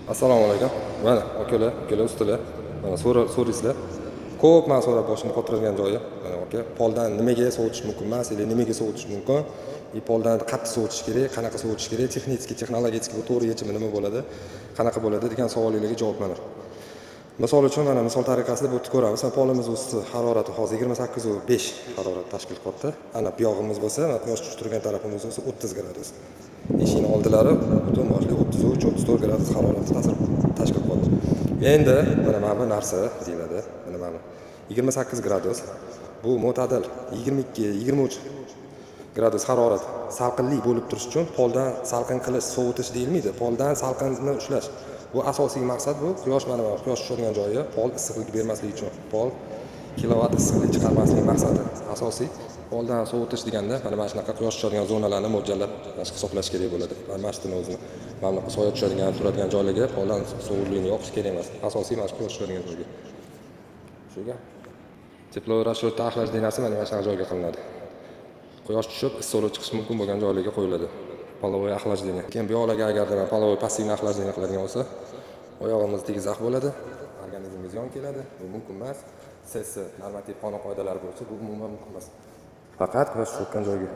Assalomu alaykum. Mana akalar, ustalar. Mana so'raysizlar. Ko'p men so'rab boshimni qotirgan joyi. Mana aka, poldan nimaga sovutish mumkin emas, yoki nimaga sovutish mumkin? Poldan qattiq sovutish kerak, qanaqa sovutish kerak, texnologik bu to'g'ri yechimi nima bo'ladi, qanaqa bo'ladi degan savollarga javob mana. Misol uchun mana misol tariqasida bu yerda ko'ramiz. Polimiz o'zi harorati hozir 28.5 harorat tashkil qilyapti. Ana buyog'imiz bo'lsa, quyosh tushib turgan tarafimiz bo'lsa 30 gradus. Eshikni oldilari butun boshli 33-34 gradus haroratni tashkil qiladi. Endi mana bu narsa deyiladi. Mana 28 gradus. Bu mo'tadil 22-23 gradus harorat salqinlik bo'lib turish uchun poldan salqin qilish, sovutish deyilmaydi. Poldan salqinni ushlash. Bu asosiy maqsad bu quyosh quyosh tushadigan joyi pol issiqlik bermasligi uchun. Pol kilovat issiqlik chiqarmaslik maqsadi asosiy. Poldan sovutish deganda mana shunaqa quyosh tushadigan zonalarni mo'ljallab hisoblash kerak bo'ladi. Mana shuni o'zini mana soya tushadigan, turadigan joylarga poldan sovuqlikni yoqish kerak emas. Asosiy mana quyosh tushadigan joyga. Shuga teplo расчет охлажденияsi mana shunaqa joyga qilinadi. Quyosh tushib, issiqlik chiqish mumkin bo'lgan joylarga qo'yiladi. Половое охлаждение. Keyin bu yoqlarga agarda половое пассивный охлаждение qiladigan bo'lsa, oyog'imiz tegizaq bo'ladi, organizmimizga yon keladi. Bu mumkin emas. Normativ qonun qoidalari bo'yicha bu umuman mumkin emas. Faqat quyosh tushayotgan joyga